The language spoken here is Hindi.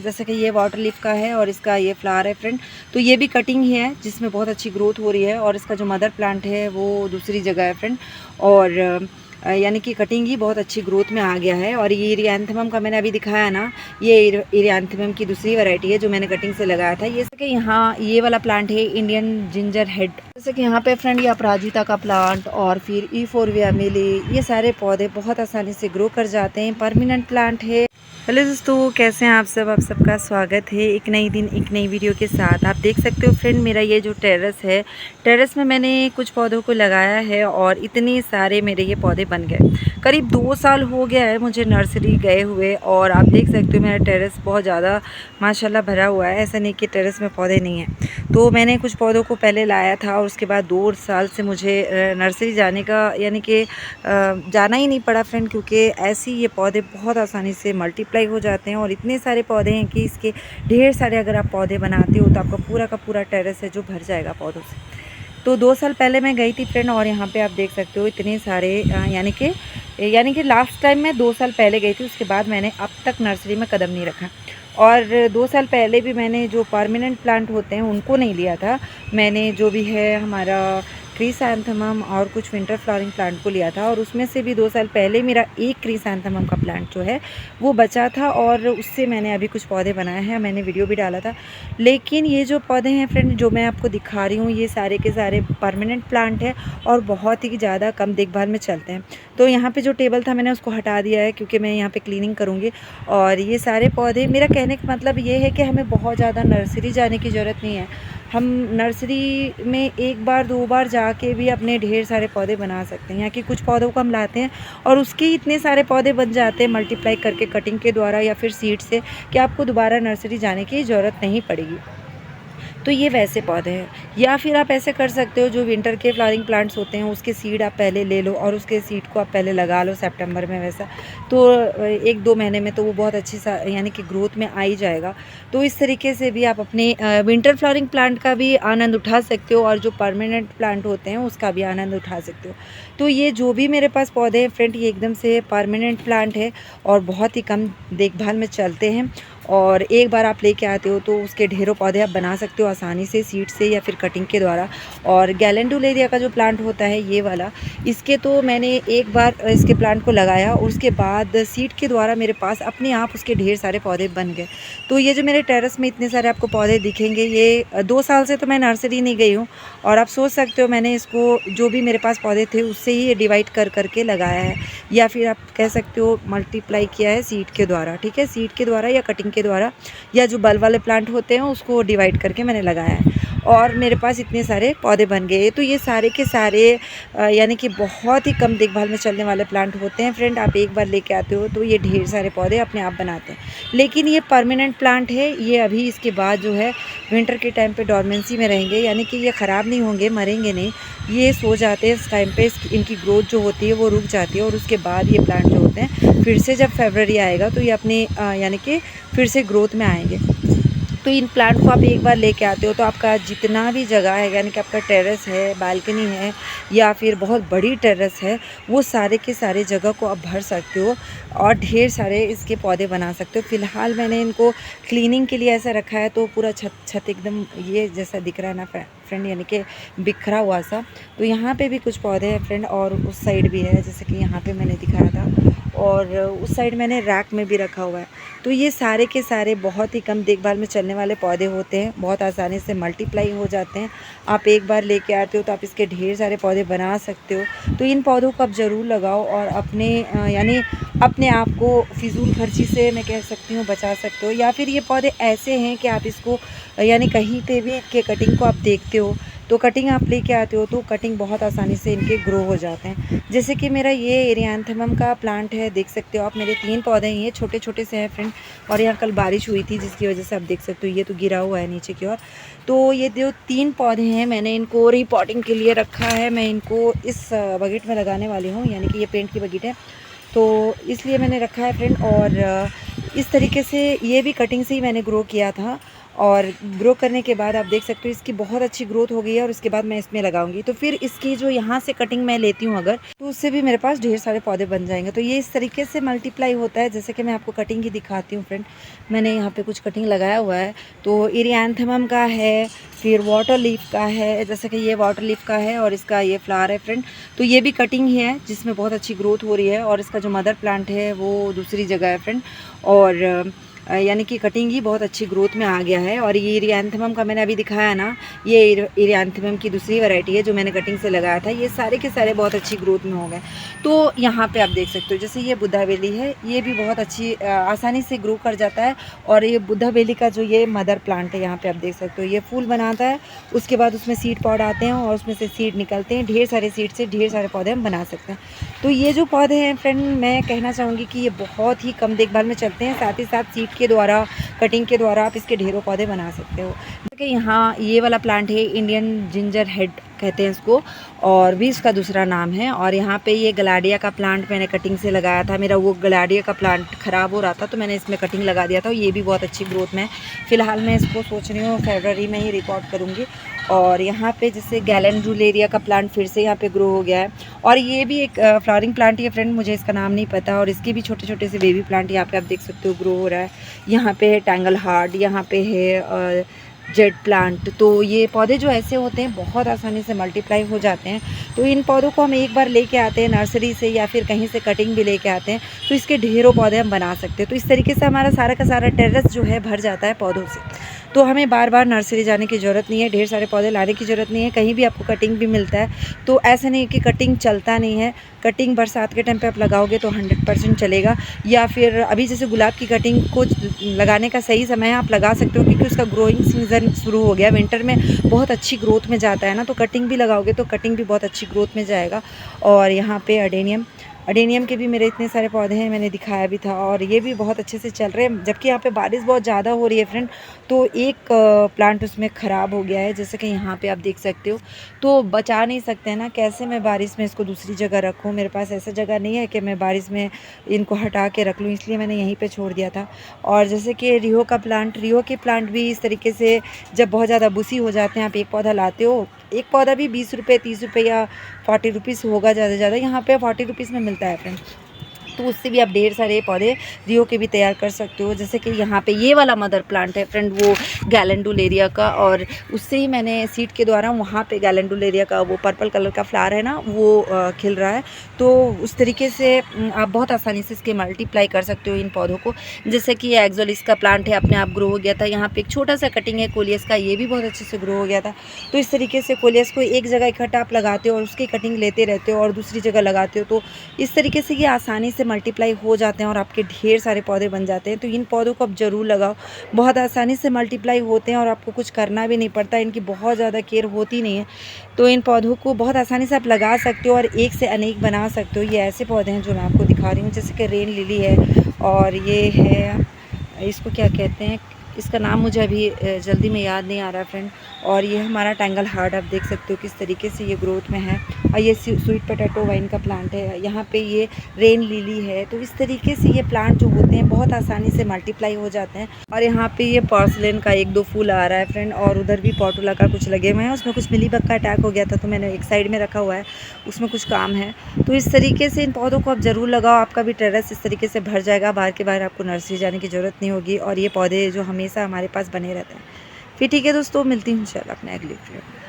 जैसे कि ये वाटर लीफ का है और इसका ये फ्लावर है फ्रेंड। तो ये भी कटिंग ही है जिसमें बहुत अच्छी ग्रोथ हो रही है, और इसका जो मदर प्लांट है वो दूसरी जगह है फ्रेंड। और यानी कि कटिंग ही बहुत अच्छी ग्रोथ में आ गया है। और ये इरियांथेमम का मैंने अभी दिखाया ना, ये इरियांथेमम की दूसरी वैरायटी है जो मैंने कटिंग से लगाया था। ये कि यहाँ ये वाला प्लांट है इंडियन जिंजर हेड। जैसे कि यहाँ पे फ्रेंड ये अपराजिता का प्लांट और फिर ईफोरबिया मिली, ये सारे पौधे बहुत आसानी से ग्रो कर जाते हैं, परमानेंट प्लांट है। हेलो दोस्तों, कैसे हैं आप सब? आप सबका स्वागत है एक नई दिन एक नई वीडियो के साथ। आप देख सकते हो फ्रेंड, मेरा ये जो टेरेस है, टेरेस में मैंने कुछ पौधों को लगाया है और इतने सारे मेरे ये पौधे बन गए। करीब 2 साल हो गया है मुझे नर्सरी गए हुए, और आप देख सकते हो मेरा टेरेस बहुत ज़्यादा माशाल्लाह भरा हुआ है। ऐसा नहीं कि टेरेस में पौधे नहीं हैं। तो मैंने कुछ पौधों को पहले लाया था और उसके बाद 2 साल से मुझे नर्सरी जाने का यानी कि जाना ही नहीं पड़ा फ्रेंड, क्योंकि ऐसे ही ये पौधे बहुत आसानी से मल्टीप्लाई हो जाते हैं। और इतने सारे पौधे हैं कि इसके ढेर सारे अगर आप पौधे बनाते हो तो आपका पूरा का पूरा टेरेस है जो भर जाएगा पौधों से। तो 2 साल पहले मैं गई थी फ्रेंड, और यहाँ पे आप देख सकते हो इतने सारे यानी कि लास्ट टाइम मैं 2 साल पहले गई थी, उसके बाद मैंने अब तक नर्सरी में कदम नहीं रखा। और 2 साल पहले भी मैंने जो परमानेंट प्लांट होते हैं उनको नहीं लिया था, मैंने जो भी है हमारा क्रिसैंथेमम और कुछ विंटर फ्लावरिंग प्लांट को लिया था। और उसमें से भी 2 साल पहले मेरा एक क्रिसैंथेमम का प्लांट जो है वो बचा था, और उससे मैंने अभी कुछ पौधे बनाए हैं, मैंने वीडियो भी डाला था। लेकिन ये जो पौधे हैं फ्रेंड जो मैं आपको दिखा रही हूँ, ये सारे के सारे परमानेंट प्लांट है और बहुत ही ज़्यादा कम देखभाल में चलते हैं। तो यहाँ पे जो टेबल था मैंने उसको हटा दिया है, क्योंकि मैं यहाँ पे क्लीनिंग करूँगी। और ये सारे पौधे, मेरा कहने का मतलब ये है कि हमें बहुत ज़्यादा नर्सरी जाने की ज़रूरत नहीं है। हम नर्सरी में 1 बार 2 बार जाके भी अपने ढेर सारे पौधे बना सकते हैं। यहाँ कि कुछ पौधों को हम लाते हैं और उसके इतने सारे पौधे बन जाते हैं मल्टीप्लाई करके कटिंग के द्वारा या फिर सीड से, कि आपको दोबारा नर्सरी जाने की ज़रूरत नहीं पड़ेगी। तो ये वैसे पौधे हैं। या फिर आप ऐसे कर सकते हो, जो विंटर के फ्लावरिंग प्लांट्स होते हैं उसके सीड आप पहले ले लो और उसके सीड को आप पहले लगा लो सितंबर में वैसा, तो 1-2 महीने में तो वो बहुत अच्छी सा यानी कि ग्रोथ में आ ही जाएगा। तो इस तरीके से भी आप अपने विंटर फ्लावरिंग प्लांट का भी आनंद उठा सकते हो, और जो परमानेंट प्लांट होते हैं उसका भी आनंद उठा सकते हो। तो ये जो भी मेरे पास पौधे हैं फ्रेंड, ये एकदम से परमानेंट प्लांट है और बहुत ही कम देखभाल में चलते हैं। और एक बार आप लेके आते हो तो उसके ढेरों पौधे आप बना सकते हो आसानी से सीड से या फिर कटिंग के द्वारा। और गैलेंडुलेरिया का जो प्लांट होता है ये वाला, इसके तो मैंने एक बार इसके प्लांट को लगाया और उसके बाद सीड के द्वारा मेरे पास अपने आप उसके ढेर सारे पौधे बन गए। तो ये जो मेरे टेरेस में इतने सारे आपको पौधे दिखेंगे, ये 2 साल से तो मैं नर्सरी नहीं गई हूँ। और आप सोच सकते हो मैंने इसको जो भी मेरे पास पौधे थे उससे ही डिवाइड कर करके लगाया है, या फिर आप कह सकते हो मल्टीप्लाई किया है सीड के द्वारा। ठीक है, सीड के द्वारा या कटिंग के द्वारा, या जो बल्ब वाले प्लांट होते हैं उसको डिवाइड करके मैंने लगाया है, और मेरे पास इतने सारे पौधे बन गए। तो ये सारे के सारे यानी कि बहुत ही कम देखभाल में चलने वाले प्लांट होते हैं फ्रेंड। आप एक बार लेके आते हो तो ये ढेर सारे पौधे अपने आप बनाते हैं। लेकिन ये परमानेंट प्लांट है, ये अभी इसके बाद जो है विंटर के टाइम पे डोरमेंसी में रहेंगे, यानी कि ये ख़राब नहीं होंगे, मरेंगे नहीं, ये सो जाते हैं इस टाइम पे। इनकी ग्रोथ जो होती है वो रुक जाती है, और उसके बाद ये प्लांट जो होते हैं फिर से जब फरवरी आएगा तो ये अपने यानी कि फिर से ग्रोथ में आएंगे। तो इन प्लांट को आप एक बार लेके आते हो तो आपका जितना भी जगह है, यानी कि आपका टेरेस है, बालकनी है या फिर बहुत बड़ी टेरेस है, वो सारे के सारे जगह को आप भर सकते हो और ढेर सारे इसके पौधे बना सकते हो। फ़िलहाल मैंने इनको क्लीनिंग के लिए ऐसा रखा है, तो पूरा छत एकदम ये जैसा दिख रहा है ना फ्रेंड, यानी कि बिखरा हुआ सा। तो यहाँ पे भी कुछ पौधे हैं फ्रेंड, और उस साइड भी है, जैसे कि यहाँ पे मैंने दिखाया था, और उस साइड मैंने रैक में भी रखा हुआ है। तो ये सारे के सारे बहुत ही कम देखभाल में चलने वाले पौधे होते हैं, बहुत आसानी से मल्टीप्लाई हो जाते हैं। आप एक बार लेके आते हो तो आप इसके ढेर सारे पौधे बना सकते हो। तो इन पौधों को आप ज़रूर लगाओ और अपने यानी अपने आप को फिजूल खर्ची से मैं कह सकती हूँ बचा सकते हो। या फिर ये पौधे ऐसे हैं कि आप इसको यानी कहीं पे भी के कटिंग को आप देखते हो तो कटिंग आप लेके आते हो तो कटिंग बहुत आसानी से इनके ग्रो हो जाते हैं। जैसे कि मेरा ये इरियांथेमम का प्लांट है, देख सकते हो आप, मेरे 3 पौधे हैं, ये छोटे छोटे से हैं फ्रेंड। और यहाँ कल बारिश हुई थी जिसकी वजह से आप देख सकते हो ये तो गिरा हुआ है नीचे की ओर। तो ये जो 3 पौधे हैं मैंने इनको रीपॉटिंग के लिए रखा है, मैं इनको इस बकेट में लगाने वाली हूँ, यानी कि ये पेंट की बकेट है तो इसलिए मैंने रखा है फ्रेंड। और इस तरीके से ये भी कटिंग से ही मैंने ग्रो किया था। और ग्रो करने के बाद आप देख सकते हो इसकी बहुत अच्छी ग्रोथ हो गई है और उसके बाद मैं इसमें लगाऊंगी। तो फिर इसकी जो यहाँ से कटिंग मैं लेती हूँ अगर, तो उससे भी मेरे पास ढेर सारे पौधे बन जाएंगे। तो ये इस तरीके से मल्टीप्लाई होता है। जैसे कि मैं आपको कटिंग ही दिखाती हूँ फ्रेंड, मैंने यहाँ पे कुछ कटिंग लगाया हुआ है। तो इरियांथेमम का है, फिर वाटर लीफ का है, जैसे कि ये वाटर लीफ का है और इसका ये फ्लावर है फ्रेंड। तो ये भी कटिंग ही है जिसमें बहुत अच्छी ग्रोथ हो रही है और इसका जो मदर प्लांट है वो दूसरी जगह है फ्रेंड। और यानी कि कटिंग ही बहुत अच्छी ग्रोथ में आ गया है। और ये इरियांथेमम का मैंने अभी दिखाया ना, ये इरियांथेमम की दूसरी वैरायटी है जो मैंने कटिंग से लगाया था। ये सारे के सारे बहुत अच्छी ग्रोथ में हो गए। तो यहाँ पे आप देख सकते हो जैसे ये बुद्धा बेली है, ये भी बहुत अच्छी आसानी से ग्रो कर जाता है। और ये बुद्धा बेली का जो ये मदर प्लांट है यहाँ पे आप देख सकते हो, ये फूल बनाता है, उसके बाद उसमें सीड पॉड आते हैं और उसमें से सीड निकलते हैं। ढेर सारे सीड से ढेर सारे पौधे हम बना सकते हैं। तो ये जो पौधे हैं फ्रेंड, मैं कहना चाहूँगी कि ये बहुत ही कम देखभाल में चलते हैं। साथ ही साथ सीड के द्वारा, कटिंग के द्वारा आप इसके ढेरों पौधे बना सकते हो। कि यहाँ ये वाला प्लांट है, इंडियन जिंजर हेड कहते हैं इसको, और भी इसका दूसरा नाम है। और यहाँ पे ये गलाडिया का प्लांट मैंने कटिंग से लगाया था। मेरा वो गलाडिया का प्लांट ख़राब हो रहा था तो मैंने इसमें कटिंग लगा दिया था। ये भी बहुत अच्छी ग्रोथ में है। फ़िलहाल मैं इसको सोच रही हूँ फरवरी में ही रिकॉर्ड करूँगी। और यहाँ पे जैसे गैलेंडुलेरिया का प्लांट फिर से यहाँ पे ग्रो हो गया है। और ये भी एक फ्लावरिंग प्लांट है फ्रेंड, मुझे इसका नाम नहीं पता। और इसके भी छोटे छोटे से बेबी प्लांट यहाँ पे आप देख सकते हो ग्रो हो रहा है। यहाँ पे है टैंगल हार्ड, यहाँ पे है जेड प्लांट। तो ये पौधे जो ऐसे होते हैं बहुत आसानी से मल्टीप्लाई हो जाते हैं। तो इन पौधों को हम एक बार लेके आते हैं नर्सरी से या फिर कहीं से कटिंग भी लेके आते हैं, तो इसके ढेरों पौधे हम बना सकते हैं। तो इस तरीके से हमारा सारा का सारा टेरेस जो है भर जाता है पौधों से। तो हमें बार बार नर्सरी जाने की ज़रूरत नहीं है, ढेर सारे पौधे लाने की ज़रूरत नहीं है। कहीं भी आपको कटिंग भी मिलता है। तो ऐसा नहीं कि कटिंग चलता नहीं है। कटिंग बरसात के टाइम पे आप लगाओगे तो 100% चलेगा। या फिर अभी जैसे गुलाब की कटिंग को लगाने का सही समय है, आप लगा सकते हो क्योंकि उसका ग्रोइंग सीज़न शुरू हो गया। विंटर में बहुत अच्छी ग्रोथ में जाता है ना, तो कटिंग भी लगाओगे तो कटिंग भी बहुत अच्छी ग्रोथ में जाएगा। और यहाँ पे अडेनियम के भी मेरे इतने सारे पौधे हैं, मैंने दिखाया भी था। और ये भी बहुत अच्छे से चल रहे हैं। जबकि यहाँ पे बारिश बहुत ज़्यादा हो रही है फ्रेंड, तो एक प्लांट उसमें ख़राब हो गया है, जैसे कि यहाँ पे आप देख सकते हो। तो बचा नहीं सकते हैं ना, कैसे मैं बारिश में इसको दूसरी जगह रखूँ। मेरे पास ऐसा जगह नहीं है कि मैं बारिश में इनको हटा के रख लूँ, इसलिए मैंने यहीं पर छोड़ दिया था। और जैसे कि रिहो के प्लांट भी इस तरीके से जब बहुत ज़्यादा बुसी हो जाते हैं, आप एक पौधा लाते हो, एक पौधा भी 20 रुपये 30 रुपये या 40 रुपीज़ होगा ज़्यादा से ज़्यादा। यहाँ पे 40 रुपीज़ में मिलता है फ्रेंड। तो उससे भी आप ढेर सारे पौधे रियो के भी तैयार कर सकते हो। जैसे कि यहाँ पे ये वाला मदर प्लांट है फ्रेंड, वो गैलेंडुलेरिया का, और उससे ही मैंने सीड के द्वारा वहाँ पे गैलेंडुलेरिया का वो पर्पल कलर का फ्लावर है ना, वो खिल रहा है। तो उस तरीके से आप बहुत आसानी से इसके मल्टीप्लाई कर सकते हो इन पौधों को। जैसे कि ये एक्जोलिस का प्लांट है, अपने आप ग्रो हो गया था। यहाँ पे एक छोटा सा कटिंग है कोलियस का, ये भी बहुत अच्छे से ग्रो हो गया था। तो इस तरीके से कोलियस को एक जगह इकट्ठा आप लगाते हो और उसकी कटिंग लेते रहते हो और दूसरी जगह लगाते हो। तो इस तरीके से ये आसानी से मल्टीप्लाई हो जाते हैं और आपके ढेर सारे पौधे बन जाते हैं। तो इन पौधों को आप ज़रूर लगाओ, बहुत आसानी से मल्टीप्लाई होते हैं और आपको कुछ करना भी नहीं पड़ता। इनकी बहुत ज़्यादा केयर होती नहीं है। तो इन पौधों को बहुत आसानी से आप लगा सकते हो और एक से अनेक बना सकते हो। ये ऐसे पौधे हैं जो मैं आपको दिखा रही हूँ, जैसे कि रेन लिली है, और ये है, इसको क्या कहते हैं, इसका नाम मुझे अभी जल्दी में याद नहीं आ रहा फ्रेंड। और ये हमारा टैंगल हार्ट, आप देख सकते हो किस तरीके से ये ग्रोथ में है। और ये स्वीट पोटैटो वाइन का प्लांट है। यहाँ पे ये रेन लिली है। तो इस तरीके से ये प्लांट जो होते हैं बहुत आसानी से मल्टीप्लाई हो जाते हैं। और यहाँ पे ये पोर्सिलेन का 1-2 फूल आ रहा है फ्रेंड, और उधर भी पोर्टुला का कुछ लगे हुए हैं। उसमें कुछ मिलीबग का अटैक हो गया था तो मैंने एक साइड में रखा हुआ है, उसमें कुछ काम है। तो इस तरीके से इन पौधों को आप ज़रूर लगाओ, आपका भी टेरेस इस तरीके से भर जाएगा। बाहर के बाहर आपको नर्सरी जाने की ज़रूरत नहीं होगी। और ये पौधे जो हमेशा हमारे पास बने रहते हैं। फिर ठीक है दोस्तों, मिलती हूँ इंशाल्लाह अपने अगली वीडियो में।